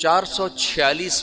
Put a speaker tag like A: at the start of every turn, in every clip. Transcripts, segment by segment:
A: 446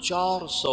A: 400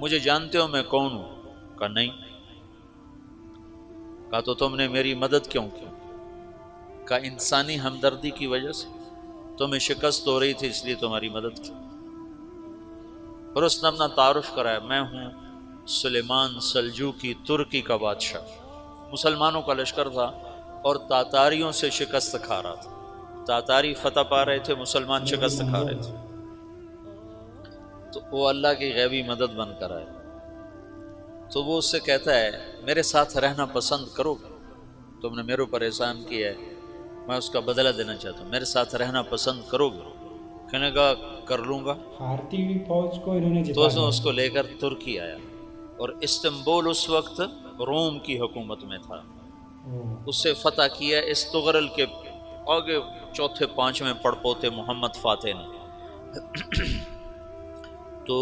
A: مجھے جانتے ہو میں کون ہوں؟ کہا نہیں۔ کہا تو تم نے میری مدد کیوں کی؟ کہا انسانی ہمدردی کی وجہ سے، تمہیں شکست ہو رہی تھی اس لیے تمہاری مدد کی۔ اور اس نے اپنا تعارف کرایا، میں ہوں سلیمان سلجوقی، ترکی کا بادشاہ۔ مسلمانوں کا لشکر تھا اور تاتاریوں سے شکست کھا رہا تھا، تاتاری فتح پا رہے تھے، مسلمان شکست کھا رہے تھے۔ تو وہ اللہ کی غیبی مدد بن کر آئے۔ تو وہ اس سے کہتا ہے میرے ساتھ رہنا پسند کرو گے؟ تم نے میرے اوپر احسان کیا ہے، میں اس کا بدلہ دینا چاہتا ہوں، میرے ساتھ رہنا پسند کرو گے؟ کہنے کا کر لوں گا۔
B: ہارتی ہوئی فوج کو انہوں نے
A: تو اس کو لے کر ترکی آیا، اور استنبول اس وقت روم کی حکومت میں تھا، اسے فتح کیا اس تغرل کے آگے چوتھے پانچویں پڑپوتے محمد فاتح نے۔ تو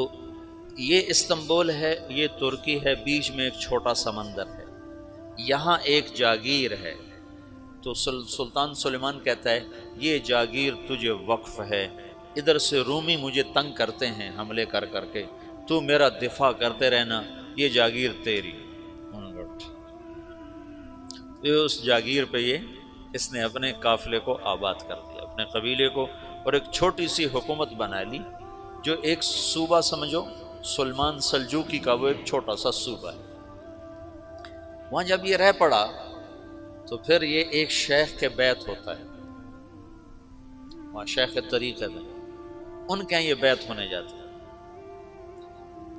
A: یہ استنبول ہے، یہ ترکی ہے، بیچ میں ایک چھوٹا سمندر ہے، یہاں ایک جاگیر ہے۔ تو سلطان سلیمان کہتا ہے یہ جاگیر تجھے وقف ہے، ادھر سے رومی مجھے تنگ کرتے ہیں حملے کر کر کے، تو میرا دفاع کرتے رہنا، یہ جاگیر تیری۔ اس جاگیر پہ اس نے اپنے قافلے کو آباد کر دیا، اپنے قبیلے کو، اور ایک چھوٹی سی حکومت بنا لی، جو ایک صوبہ سمجھو سلمان سلجوقی کا، وہ ایک چھوٹا سا صوبہ ہے۔ وہاں جب یہ رہ پڑا تو پھر یہ ایک شیخ کے بیت ہوتا ہے، وہاں شیخ طریقت ہے، ان کے یہاں یہ بیت ہونے جاتا ہے،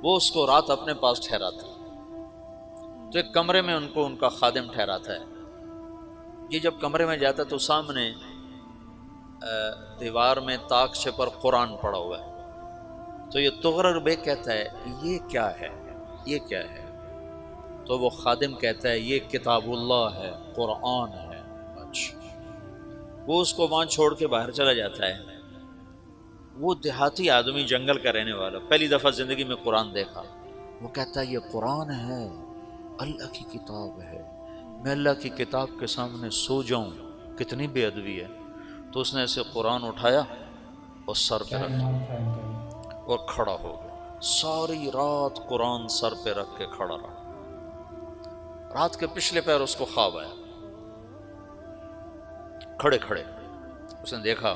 A: وہ اس کو رات اپنے پاس ٹھہراتا ہے، تو ایک کمرے میں ان کو ان کا خادم ٹھہراتا ہے۔ یہ جب کمرے میں جاتا ہے تو سامنے دیوار میں طاقچے پر قرآن پڑا ہوا ہے، تو یہ تغرل بیگ کہتا ہے یہ کیا ہے، یہ کیا ہے؟ تو وہ خادم کہتا ہے یہ کتاب اللہ ہے، قرآن ہے۔ اچھا، وہ اس کو وہاں چھوڑ کے باہر چلا جاتا ہے۔ وہ دیہاتی آدمی، جنگل کا رہنے والا، پہلی دفعہ زندگی میں قرآن دیکھا، وہ کہتا ہے یہ قرآن ہے، اللہ کی کتاب ہے، میں اللہ کی کتاب کے سامنے سو جاؤں، کتنی بے ادبی ہے۔ تو اس نے ایسے قرآن اٹھایا اور سر پہ رکھ دیا اور کھڑا ہو گیا، ساری رات قرآن سر پہ رکھ کے کھڑا رہا۔ رات کے پچھلے پہر اس کو خواب آیا، کھڑے کھڑے اس نے دیکھا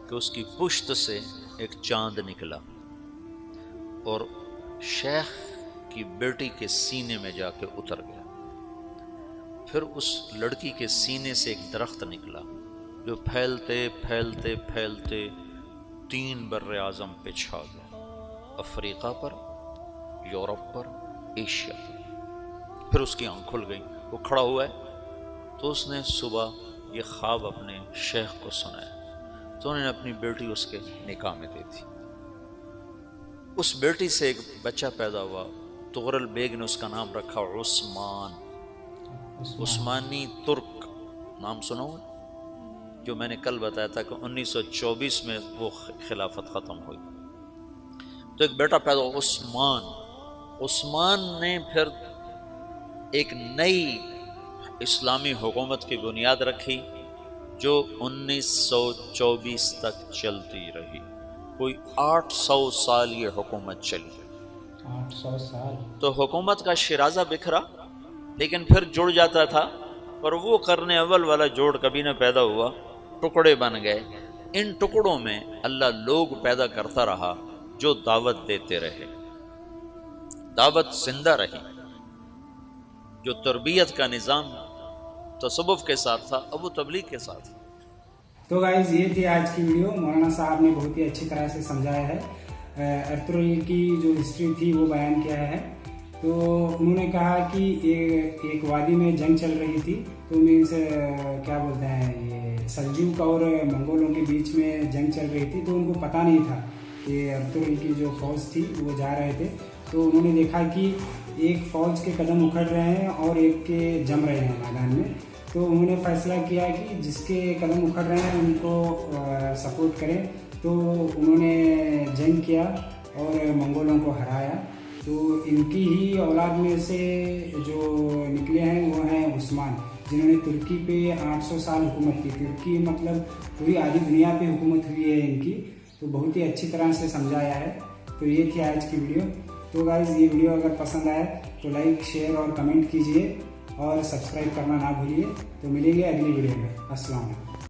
A: کہ اس کی پشت سے ایک چاند نکلا اور شیخ کی بیٹی کے سینے میں جا کے اتر گیا۔ پھر اس لڑکی کے سینے سے ایک درخت نکلا جو پھیلتے پھیلتے پھیلتے 3 بر اعظم پہ چھا گیا، افریقہ پر، یورپ پر، ایشیا پر۔ پھر اس کی آنکھ کھل گئی، وہ کھڑا ہوا ہے، تو اس نے صبح یہ خواب اپنے شیخ کو سنایا، تو انہوں نے اپنی بیٹی اس کے نکاح میں دے دی۔ اس بیٹی سے ایک بچہ پیدا ہوا، تغرل بیگ نے اس کا نام رکھا عثمان، عثمانی ترک نام سنا ہوا، جو میں نے کل بتایا تھا کہ 1924 میں وہ خلافت ختم ہوئی۔ تو ایک بیٹا پیدا ہوا عثمان۔ عثمان نے پھر ایک نئی اسلامی حکومت کی بنیاد رکھی جو 1924 تک چلتی رہی، کوئی 800 سال یہ حکومت چلی۔
B: 800 سال
A: تو حکومت کا شیرازہ بکھرا، لیکن پھر جڑ جاتا تھا، اور وہ قرن اول والا جوڑ کبھی نہ پیدا ہوا، ٹکڑے بن گئے۔ ان ٹکڑوں میں اللہ لوگ پیدا کرتا رہا جو دعوت دیتے رہے، دعوت زندہ رہی۔ جو تربیت کا نظام تصوف کے ساتھ تھا، اب وہ تبلیغ کے ساتھ۔
B: تو گائز یہ تھی آج کی ویڈیو، مولانا صاحب نے بہت ہی اچھی طرح سے سمجھایا ہے، ارطغرل کی جو ہسٹری تھی وہ بیان کیا ہے۔ تو انہوں نے کہا کہ ایک وادی میں جنگ چل رہی تھی، تو مینس کیا بولتے ہیں، یہ سلجوق اور منگولوں کے بیچ میں جنگ چل رہی تھی، تو ان کو پتہ نہیں تھا کہ ارطغرل کی جو فوج تھی وہ جا رہے تھے۔ تو انہوں نے دیکھا کہ ایک فوج کے قدم اکھڑ رہے ہیں اور ایک کے جم رہے ہیں میدان میں، تو انہوں نے فیصلہ کیا کہ جس کے قدم اکھڑ رہے ہیں ان کو سپورٹ کریں۔ تو انہوں نے جنگ کیا اور منگولوں کو ہرایا۔ تو ان کی ہی اولاد میں سے جو نکلے ہیں وہ ہیں عثمان، جنہوں نے ترکی پہ 800 سال حکومت کی۔ ترکی مطلب پوری آدھی دنیا پہ حکومت ہوئی ہے ان کی، تو بہت ہی اچھی طرح سے سمجھایا ہے۔ تو یہ تھی آج کی ویڈیو. تو گائز یہ ویڈیو اگر پسند آئے تو لائک شیئر اور کمنٹ کیجیے اور سبسکرائب کرنا نہ بھولیے. تو ملیں گے اگلی ویڈیو میں. السلام علیکم.